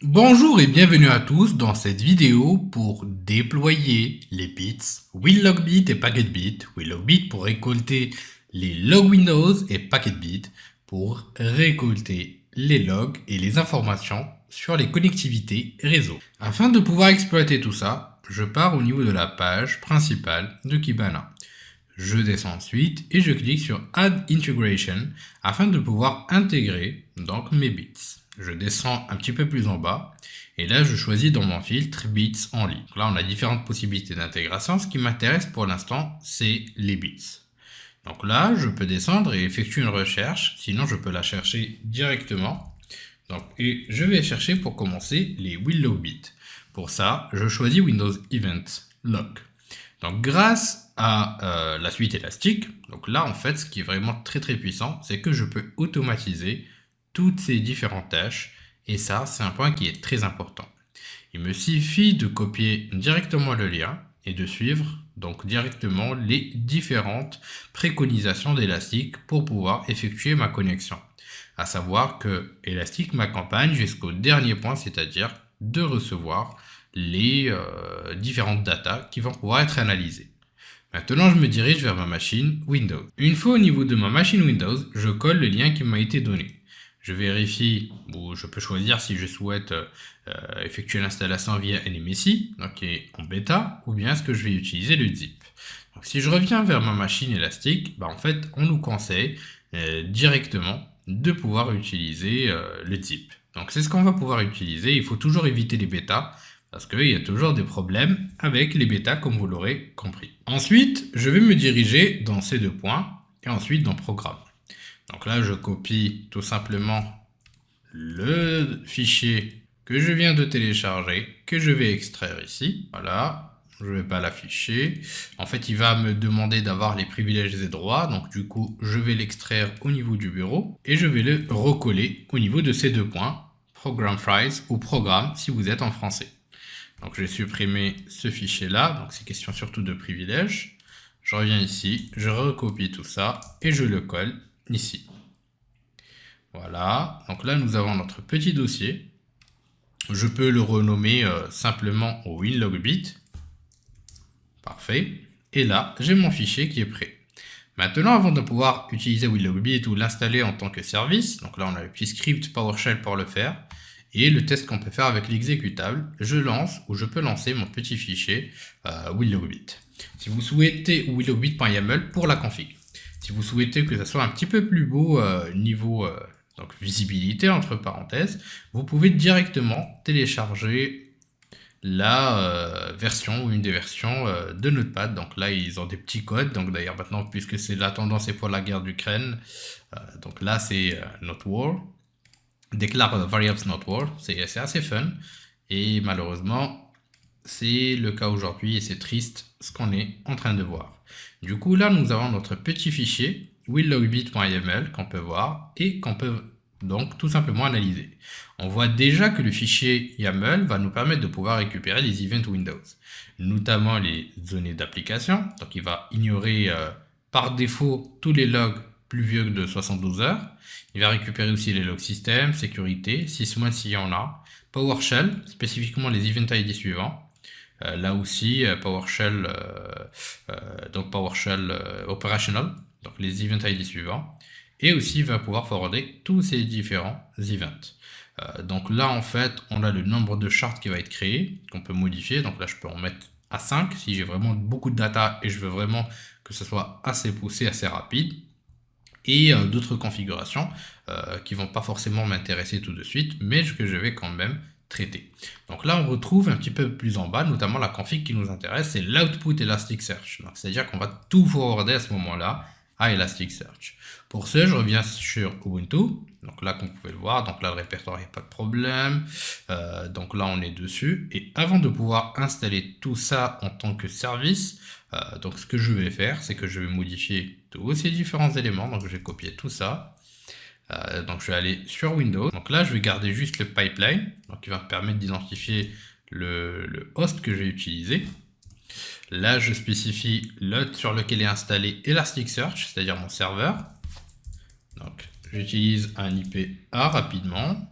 Bonjour et bienvenue à tous dans cette vidéo pour déployer les bits WinLogBit et PacketBit. WinLogBit pour récolter les logs Windows et PacketBit pour récolter les logs et les informations sur les connectivités réseau. Afin de pouvoir exploiter tout ça, je pars au niveau de la page principale de Kibana. Je descends ensuite et je clique sur Add Integration afin de pouvoir intégrer donc mes bits. Je descends un petit peu plus en bas et là je choisis dans mon filtre bits only. Donc là on a différentes possibilités d'intégration. Ce qui m'intéresse pour l'instant c'est les bits. Donc là je peux descendre et effectuer une recherche, sinon je peux la chercher directement. Et je vais chercher pour commencer les WinLogBit. Pour ça je choisis Windows Event Log. Donc grâce à la suite élastique, donc là en fait ce qui est vraiment très puissant, c'est que je peux automatiser toutes ces différentes tâches et ça c'est un point qui est très important. Il me suffit de copier directement le lien et de suivre donc directement les différentes préconisations d'Elastic pour pouvoir effectuer ma connexion. À savoir que Elastic m'accompagne jusqu'au dernier point, c'est-à-dire de recevoir les différentes datas qui vont pouvoir être analysées. Maintenant, je me dirige vers ma machine Windows. Une fois au niveau de ma machine Windows, je colle le lien qui m'a été donné. Je vérifie, ou je peux choisir si je souhaite effectuer l'installation via NMSI, donc qui est en bêta, ou bien est-ce que je vais utiliser le zip. Donc, si je reviens vers ma machine Elastic, en fait, on nous conseille directement de pouvoir utiliser le zip. Donc, c'est ce qu'on va pouvoir utiliser. Il faut toujours éviter les bêtas, parce qu'il y a toujours des problèmes avec les bêtas, comme vous l'aurez compris. Ensuite, je vais me diriger dans ces deux points, et ensuite dans Programme. Donc là, je copie tout simplement le fichier que je viens de télécharger, que je vais extraire ici. Voilà, je ne vais pas l'afficher. En fait, il va me demander d'avoir les privilèges et droits. Donc du coup, je vais l'extraire au niveau du bureau et je vais le recoller au niveau de ces deux points, Program Files ou Programme si vous êtes en français. Donc je vais supprimer ce fichier-là. Donc c'est question surtout de privilèges. Je reviens ici, je recopie tout ça et je le colle ici. Voilà, donc là nous avons notre petit dossier. Je peux le renommer simplement au WinLogBit. Parfait. Et là, j'ai mon fichier qui est prêt. Maintenant, avant de pouvoir utiliser WinLogBit ou l'installer en tant que service, donc là on a le petit script PowerShell pour le faire, et le test qu'on peut faire avec l'exécutable, je lance ou je peux lancer mon petit fichier WinLogBit. Si vous souhaitez WinLogBit.yaml pour la config. Si vous souhaitez que ça soit un petit peu plus beau niveau donc visibilité entre parenthèses, vous pouvez directement télécharger la version ou une des versions de Notepad. Donc là, ils ont des petits codes. Donc d'ailleurs, maintenant, puisque c'est la tendance et pour la guerre d'Ukraine, donc là, c'est Not War. Déclare variables Not War. C'est assez fun. Et malheureusement, c'est le cas aujourd'hui et c'est triste ce qu'on est en train de voir. Du coup, là, nous avons notre petit fichier winlogbit.yml qu'on peut voir et qu'on peut donc tout simplement analyser. On voit déjà que le fichier YAML va nous permettre de pouvoir récupérer les events Windows, notamment les données d'application. Donc, il va ignorer par défaut tous les logs plus vieux que de 72 heures. Il va récupérer aussi les logs système, sécurité, 6 mois s'il y en a, PowerShell, spécifiquement les event ID suivants. Là aussi, PowerShell, donc PowerShell operational, donc les event ID suivants, et aussi va pouvoir forwarder tous ces différents events. Donc là, en fait, on a le nombre de charts qui va être créé, qu'on peut modifier. Donc là, je peux en mettre à 5 si j'ai vraiment beaucoup de data et je veux vraiment que ce soit assez poussé, assez rapide. Et d'autres configurations qui vont pas forcément m'intéresser tout de suite, mais que je vais quand même traiter. Donc là, on retrouve un petit peu plus en bas, notamment la config qui nous intéresse, c'est l'output Elasticsearch. C'est-à-dire qu'on va tout forwarder à ce moment-là à Elasticsearch. Pour ce, je reviens sur Ubuntu. Donc là, comme vous pouvez le voir, donc là, le répertoire, il n'y a pas de problème. Donc là, on est dessus. Et avant de pouvoir installer tout ça en tant que service, donc ce que je vais faire, c'est que je vais modifier tous ces différents éléments. Donc je vais copier tout ça. Donc je vais aller sur Windows. Donc là, je vais garder juste le pipeline, donc qui va me permettre d'identifier le host que je vais utiliser. Là, je spécifie l'hôte sur lequel est installé Elasticsearch, c'est-à-dire mon serveur. Donc j'utilise un IP A rapidement.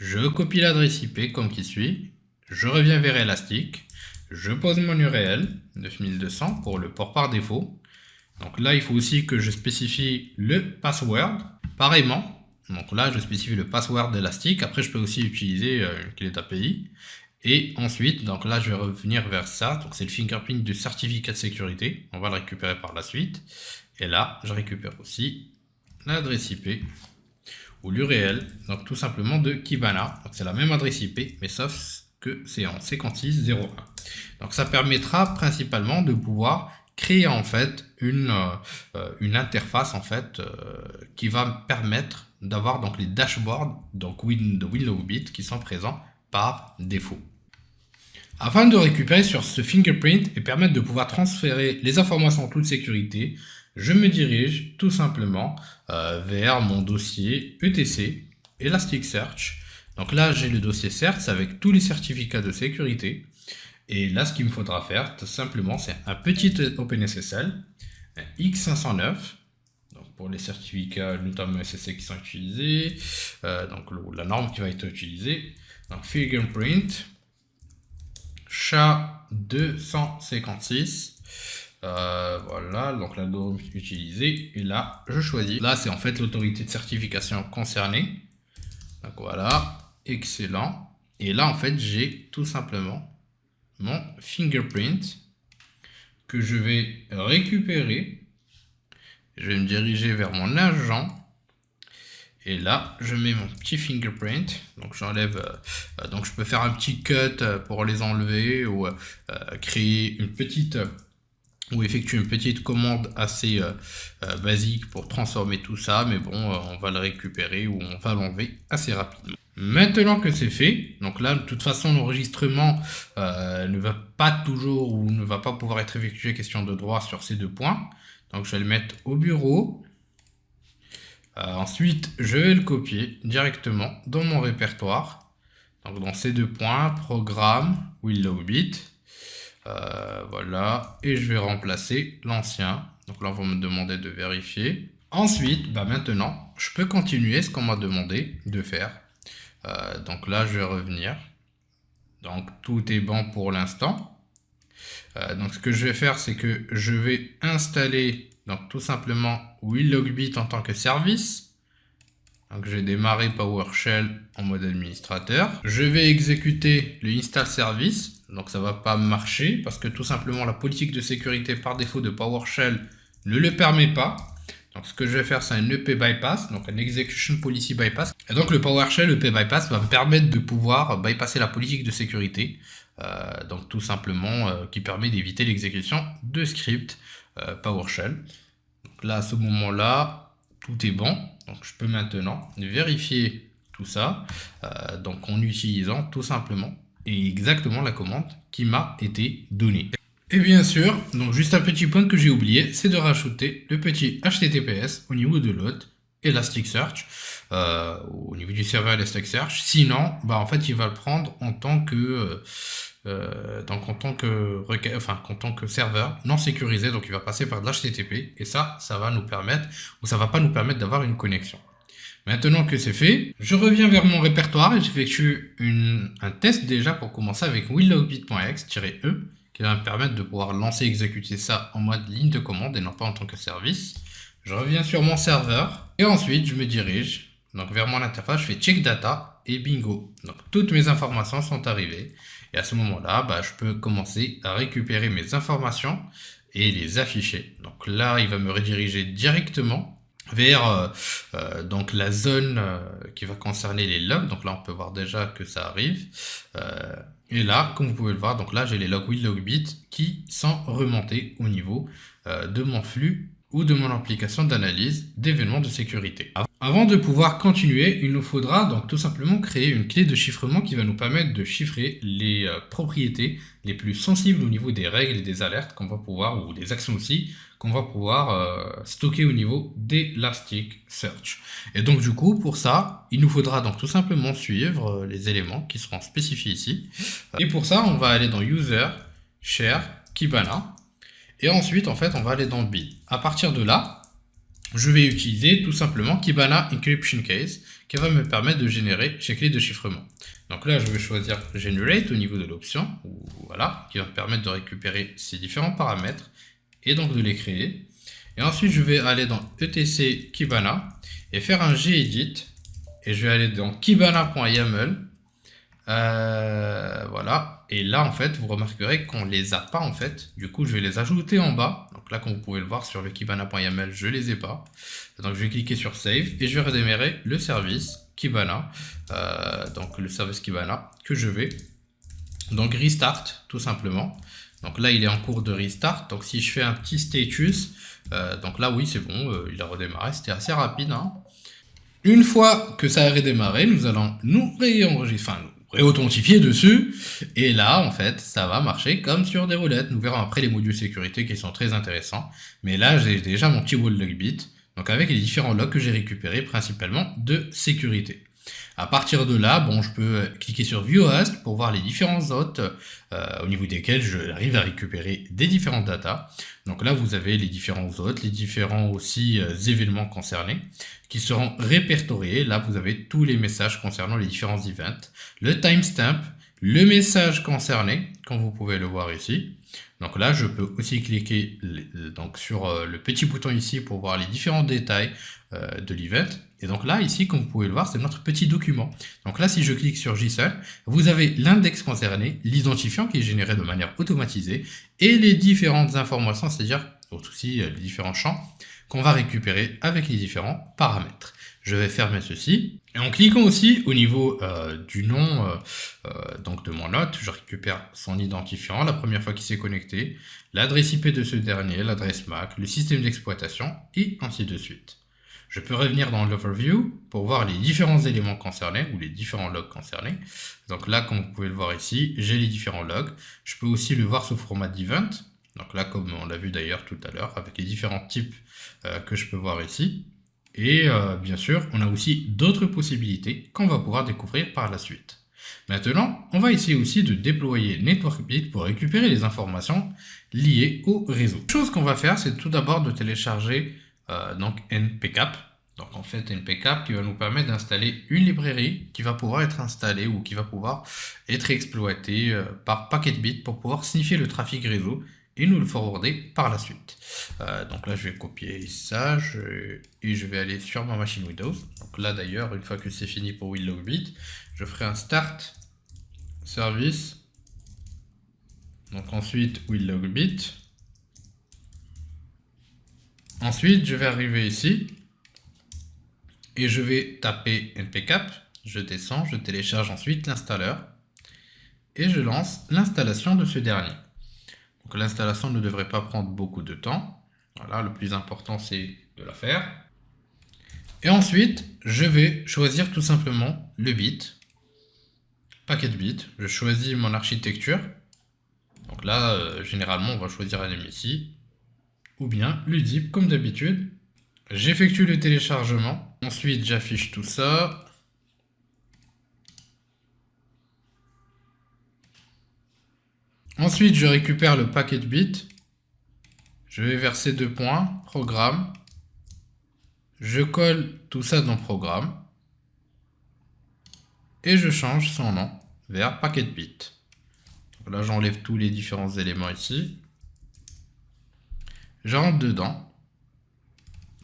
je copie l'adresse IP comme qui suit, je reviens vers Elastic, je pose mon URL 9200 pour le port par défaut. Donc là, il faut aussi que je spécifie le password. Pareillement, donc là, je spécifie le password d'Elastic. Après, je peux aussi utiliser une clé d'API. Et ensuite, donc là, je vais revenir vers ça. Donc c'est le fingerprint du certificat de sécurité. On va le récupérer par la suite. Et là, je récupère aussi l'adresse IP ou l'URL, donc tout simplement de Kibana. Donc c'est la même adresse IP, mais sauf que c'est en 5601. Donc ça permettra principalement de pouvoir créer en fait une interface en fait qui va me permettre d'avoir donc les dashboards donc de WinLogBit qui sont présents par défaut. Afin de récupérer sur ce fingerprint et permettre de pouvoir transférer les informations en toute sécurité, je me dirige tout simplement vers mon dossier ETC, Elasticsearch. Donc là, j'ai le dossier certs avec tous les certificats de sécurité. Et là, ce qu'il me faudra faire, tout simplement, c'est un petit OpenSSL, un X509, donc pour les certificats, notamment SSL qui sont utilisés, donc la norme qui va être utilisée, donc fingerprint, SHA-256, voilà, donc l'algorithme utilisé, et là, je choisis. Là, c'est en fait l'autorité de certification concernée. Donc voilà, excellent. Et là, en fait, j'ai tout simplement mon fingerprint que je vais récupérer. Je vais me diriger vers mon agent. Et là, je mets mon petit fingerprint. Donc j'enlève. Donc je peux faire un petit cut pour les enlever ou créer une petite ou effectuer une petite commande assez basique pour transformer tout ça, mais bon, on va le récupérer ou on va l'enlever assez rapidement. Maintenant que c'est fait, donc là, de toute façon, l'enregistrement ne va pas toujours ou ne va pas pouvoir être effectué question de droit sur ces deux points. Donc, je vais le mettre au bureau. Ensuite, je vais le copier directement dans mon répertoire. Donc, dans ces deux points, programme, WinLogBit. Voilà, et je vais remplacer l'ancien. Donc là, on va me demander de vérifier. Ensuite, maintenant, je peux continuer ce qu'on m'a demandé de faire. Donc là, je vais revenir. Donc tout est bon pour l'instant. Donc ce que je vais faire, c'est que je vais installer donc tout simplement WinLogBit en tant que service. Donc je vais démarrer PowerShell en mode administrateur. Je vais exécuter le install service. Donc ça va pas marcher parce que tout simplement la politique de sécurité par défaut de PowerShell ne le permet pas. Donc ce que je vais faire, c'est un EP bypass, donc un execution policy bypass. Et donc le PowerShell EP bypass va me permettre de pouvoir bypasser la politique de sécurité. Donc tout simplement qui permet d'éviter l'exécution de scripts PowerShell. Donc là, à ce moment-là, tout est bon. Donc je peux maintenant vérifier tout ça donc en utilisant tout simplement et exactement la commande qui m'a été donnée. Et bien sûr, donc juste un petit point que j'ai oublié, c'est de rajouter le petit HTTPS au niveau de l'hôte Elasticsearch, au niveau du serveur Elasticsearch. Sinon, en fait, il va le prendre en tant que en tant que serveur non sécurisé, donc il va passer par de l'HTTP et ça va nous permettre ou ça va pas nous permettre d'avoir une connexion. Maintenant que c'est fait, je reviens vers mon répertoire et j'effectue un test déjà pour commencer avec winlogbit.exe-e qui va me permettre de pouvoir lancer et exécuter ça en mode ligne de commande et non pas en tant que service. Je reviens sur mon serveur et ensuite je me dirige donc vers mon interface, je fais check data et bingo. Donc toutes mes informations sont arrivées et à ce moment-là, je peux commencer à récupérer mes informations et les afficher. Donc là, il va me rediriger directement vers donc la zone qui va concerner les logs. Donc là, on peut voir déjà que ça arrive. Et là, comme vous pouvez le voir, donc là, j'ai les logs WinLogBit qui sont remontés au niveau de mon flux ou de mon application d'analyse d'événements de sécurité. Avant de pouvoir continuer, il nous faudra donc tout simplement créer une clé de chiffrement qui va nous permettre de chiffrer les propriétés les plus sensibles au niveau des règles et des alertes qu'on va pouvoir, ou des actions aussi, qu'on va pouvoir stocker au niveau d'Elasticsearch. Et donc du coup, pour ça, il nous faudra donc tout simplement suivre les éléments qui seront spécifiés ici. Et pour ça, on va aller dans User, Share, Kibana. Et ensuite, en fait, on va aller dans Build. À partir de là, je vais utiliser tout simplement Kibana Encryption Case qui va me permettre de générer ces clés de chiffrement. Donc là, je vais choisir Generate au niveau de l'option, voilà, qui va me permettre de récupérer ces différents paramètres et donc de les créer. Et ensuite, je vais aller dans etc Kibana et faire un gedit. Et je vais aller dans kibana.yaml. Voilà. Et là, en fait, vous remarquerez qu'on les a pas, en fait. Du coup, je vais les ajouter en bas. Donc là, comme vous pouvez le voir sur le kibana.yaml, je les ai pas. Donc, je vais cliquer sur Save et je vais redémarrer le service Kibana. Donc, le service Kibana que je vais donc restart, tout simplement. Donc là, il est en cours de restart. Donc, si je fais un petit status, donc là, oui, c'est bon, il a redémarré. C'était assez rapide, hein. Une fois que ça a redémarré, nous allons nous réauthentifier dessus. Et là, en fait, ça va marcher comme sur des roulettes. Nous verrons après les modules sécurité qui sont très intéressants. Mais là, j'ai déjà mon petit wall logbit. Donc avec les différents logs que j'ai récupérés principalement de sécurité. À partir de là, bon, je peux cliquer sur View Host pour voir les différents hôtes au niveau desquels j'arrive à récupérer des différentes datas. Donc là, vous avez les différents hôtes, les différents aussi événements concernés qui seront répertoriés. Là, vous avez tous les messages concernant les différents events, le timestamp, le message concerné, comme vous pouvez le voir ici. Donc là, je peux aussi cliquer donc sur le petit bouton ici pour voir les différents détails de l'event. Et donc là, ici, comme vous pouvez le voir, c'est notre petit document. Donc là, si je clique sur JSON, vous avez l'index concerné, l'identifiant qui est généré de manière automatisée et les différentes informations, c'est-à-dire aussi les différents champs qu'on va récupérer avec les différents paramètres. Je vais fermer ceci. Et en cliquant aussi au niveau du nom donc de mon hôte, je récupère son identifiant, la première fois qu'il s'est connecté, l'adresse IP de ce dernier, l'adresse MAC, le système d'exploitation et ainsi de suite. Je peux revenir dans l'overview pour voir les différents éléments concernés ou les différents logs concernés. Donc là, comme vous pouvez le voir ici, j'ai les différents logs. Je peux aussi le voir sous format d'event. Donc là, comme on l'a vu d'ailleurs tout à l'heure, avec les différents types que je peux voir ici. Et bien sûr, on a aussi d'autres possibilités qu'on va pouvoir découvrir par la suite. Maintenant, on va essayer aussi de déployer NetworkBit pour récupérer les informations liées au réseau. La chose qu'on va faire, c'est tout d'abord de télécharger donc npcap. Donc en fait, npcap qui va nous permettre d'installer une librairie qui va pouvoir être installée ou qui va pouvoir être exploitée par Packetbit pour pouvoir signifier le trafic réseau et nous le forwarder par la suite. Donc là, je vais copier ça et je vais aller sur ma machine Windows. Donc là, d'ailleurs, une fois que c'est fini pour WinLogbit, je ferai un start service. Donc ensuite, WinLogbit. Ensuite, je vais arriver ici et je vais taper npcap. Je descends, je télécharge ensuite l'installeur et je lance l'installation de ce dernier. Donc l'installation ne devrait pas prendre beaucoup de temps. Voilà, le plus important c'est de la faire. Et ensuite, je vais choisir tout simplement le bit, Packetbit. Je choisis mon architecture. Donc là, généralement, on va choisir un MSI ou bien le zip comme d'habitude. J'effectue le téléchargement. Ensuite, j'affiche tout ça. Ensuite, je récupère le Packetbit. Je vais vers ces 2 points, programme. Je colle tout ça dans programme. Et je change son nom vers Packetbit. Donc là, j'enlève tous les différents éléments ici. Je rentre dedans.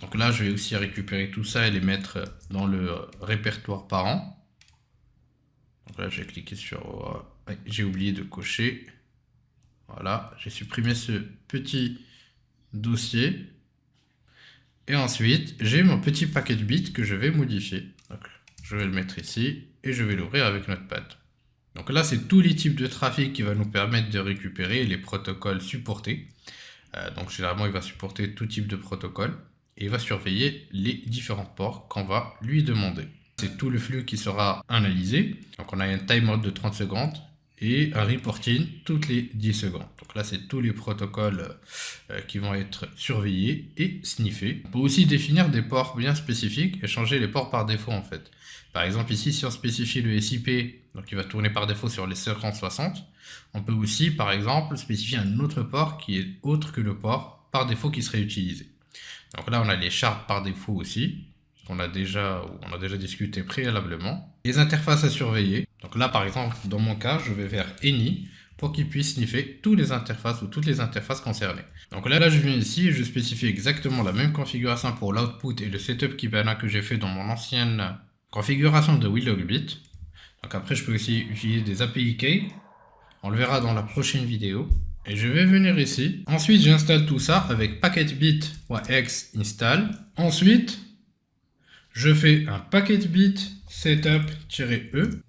Donc là, je vais aussi récupérer tout ça et les mettre dans le répertoire parent. Donc là, je vais cliquer sur... j'ai oublié de cocher. Voilà, j'ai supprimé ce petit dossier. Et ensuite, j'ai mon petit Packetbit que je vais modifier. Donc, je vais le mettre ici et je vais l'ouvrir avec Notepad. Donc là, c'est tous les types de trafic qui va nous permettre de récupérer les protocoles supportés. Donc généralement, il va supporter tout type de protocole et il va surveiller les différents ports qu'on va lui demander. C'est tout le flux qui sera analysé. Donc on a un timeout de 30 secondes et un reporting toutes les 10 secondes. Donc là, c'est tous les protocoles qui vont être surveillés et sniffés. On peut aussi définir des ports bien spécifiques et changer les ports par défaut en fait. Par exemple ici, si on spécifie le SIP, donc il va tourner par défaut sur les 5060, on peut aussi par exemple spécifier un autre port qui est autre que le port par défaut qui serait utilisé. Donc là, on a les shards par défaut aussi, on a déjà discuté préalablement. Les interfaces à surveiller. Donc là, par exemple, dans mon cas, je vais faire any pour qu'il puisse sniffer toutes les interfaces ou toutes les interfaces concernées. Donc là, je viens ici et je spécifie exactement la même configuration pour l'output et le setup Kibana que j'ai fait dans mon ancienne configuration de WinLogbit. Donc après, je peux aussi utiliser des API key. On le verra dans la prochaine vidéo. Et je vais venir ici. Ensuite, j'installe tout ça avec packetbit.x install. Ensuite, je fais un packetbit setup-e.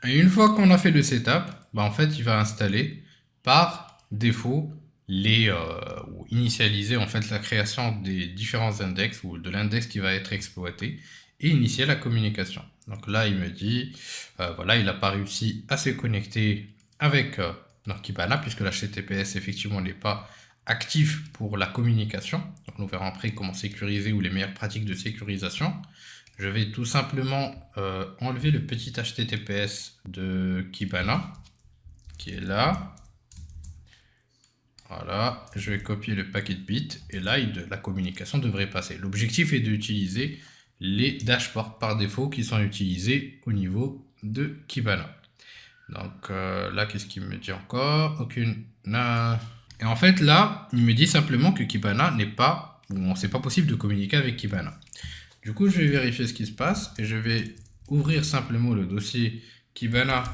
Et une fois qu'on a fait le setup, en fait, il va installer par défaut ou initialiser en fait la création des différents index ou de l'index qui va être exploité et initier la communication. Donc là, il me dit, voilà, il n'a pas réussi à se connecter avec notre Kibana puisque l'HTTPS effectivement n'est pas actif pour la communication. Donc nous verrons après comment sécuriser ou les meilleures pratiques de sécurisation. Je vais tout simplement enlever le petit HTTPS de Kibana qui est là. Voilà, je vais copier le packet bit et là la communication devrait passer. L'objectif est d'utiliser les dashboards par défaut qui sont utilisés au niveau de Kibana. Donc là, qu'est-ce qu'il me dit encore? Aucune. Et en fait, là, il me dit simplement que Kibana n'est pas, ou c'est pas possible de communiquer avec Kibana. Du coup, je vais vérifier ce qui se passe et je vais ouvrir simplement le dossier Kibana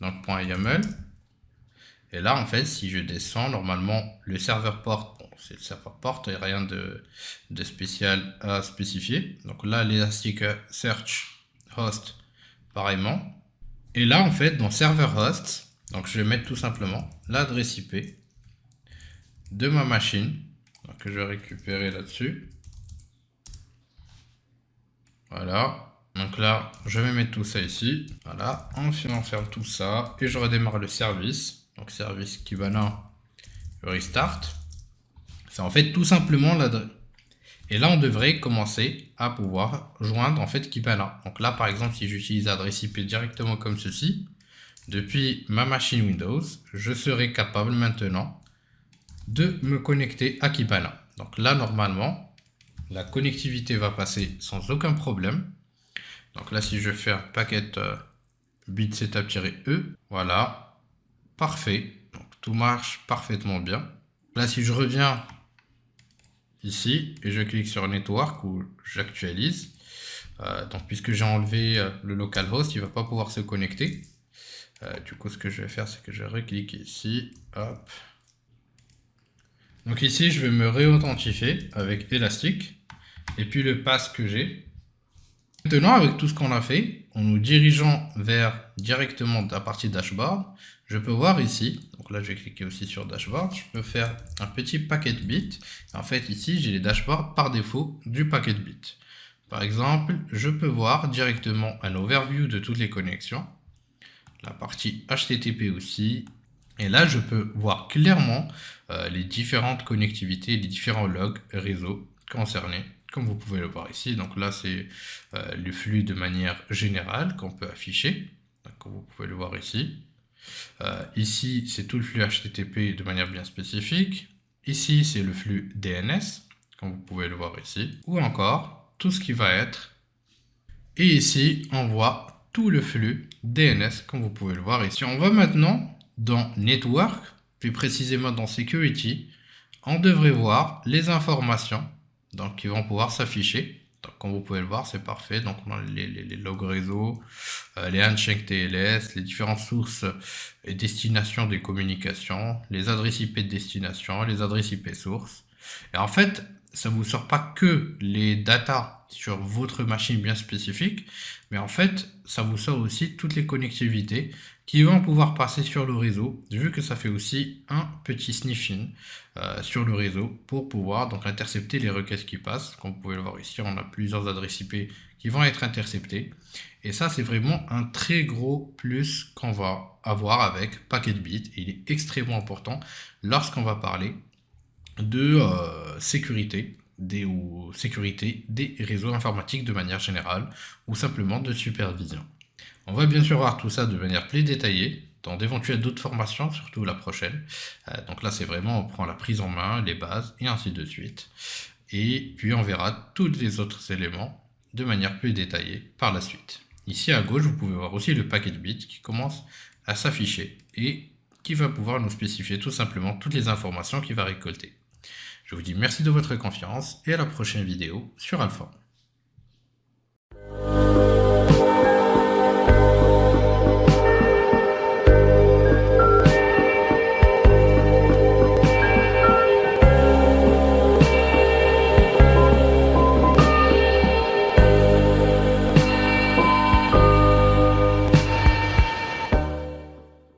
dans le .yaml. Et là, en fait, si je descends, normalement, le serveur port, bon, c'est le serveur port, il n'y a rien de spécial à spécifier. Donc là, l'Elasticsearch host, pareillement. Et là, en fait, dans server host, donc je vais mettre tout simplement l'adresse IP de ma machine, donc que je vais récupérer là-dessus. Voilà. Donc là, je vais mettre tout ça ici. Voilà. Ensuite, on ferme tout ça et je redémarre le service. Donc service Kibana restart. C'est en fait tout simplement l'adresse. Et là, on devrait commencer à pouvoir joindre en fait Kibana. Donc là, par exemple, si j'utilise l'adresse IP directement comme ceci, depuis ma machine Windows, je serai capable maintenant de me connecter à Kibana. Donc là, normalement, la connectivité va passer sans aucun problème. Donc là, si je fais un packet bit setup-e, voilà, parfait. Donc tout marche parfaitement bien. Là, si je reviens ici et je clique sur Network où j'actualise, donc puisque j'ai enlevé le localhost, il ne va pas pouvoir se connecter. Du coup, ce que je vais faire, c'est que je vais recliquer ici. Hop. Donc ici, je vais me réauthentifier avec Elastic et puis le pass que j'ai. Maintenant, avec tout ce qu'on a fait, en nous dirigeant vers directement la partie dashboard, je peux voir ici, donc là je vais cliquer aussi sur dashboard, je peux faire un petit packet bit. En fait, ici, j'ai les dashboards par défaut du packet bit. Par exemple, je peux voir directement un overview de toutes les connexions, la partie HTTP aussi, et là je peux voir clairement les différentes connectivités, les différents logs réseau concernés, comme vous pouvez le voir ici. Donc là c'est le flux de manière générale qu'on peut afficher, donc, comme vous pouvez le voir ici. Ici c'est tout le flux HTTP de manière bien spécifique. Ici c'est le flux DNS, comme vous pouvez le voir ici, ou encore tout ce qui va être. Et ici on voit tout le flux DNS, comme vous pouvez le voir ici. On va maintenant dans Network, plus précisément dans Security, on devrait voir les informations donc, qui vont pouvoir s'afficher. Donc, comme vous pouvez le voir, c'est parfait. Donc, on a les logs réseau, les handshakes TLS, les différentes sources et destinations des communications, les adresses IP de destination, les adresses IP sources. Et en fait, ça ne vous sort pas que les datas sur votre machine bien spécifique, mais en fait, ça vous sort aussi toutes les connectivités qui vont pouvoir passer sur le réseau, vu que ça fait aussi un petit sniffing sur le réseau pour pouvoir donc intercepter les requêtes qui passent. Comme vous pouvez le voir ici, on a plusieurs adresses IP qui vont être interceptées. Et ça, c'est vraiment un très gros plus qu'on va avoir avec PacketBit. Il est extrêmement important lorsqu'on va parler de sécurité des réseaux informatiques de manière générale ou simplement de supervision. On va bien sûr voir tout ça de manière plus détaillée dans d'éventuelles d'autres formations, surtout la prochaine. Donc là, c'est vraiment, on prend la prise en main, les bases et ainsi de suite. et puis on verra tous les autres éléments de manière plus détaillée par la suite. Ici à gauche, vous pouvez voir aussi le paquet de bits qui commence à s'afficher et qui va pouvoir nous spécifier tout simplement toutes les informations qu'il va récolter. Je vous dis merci de votre confiance et à la prochaine vidéo sur Alpha.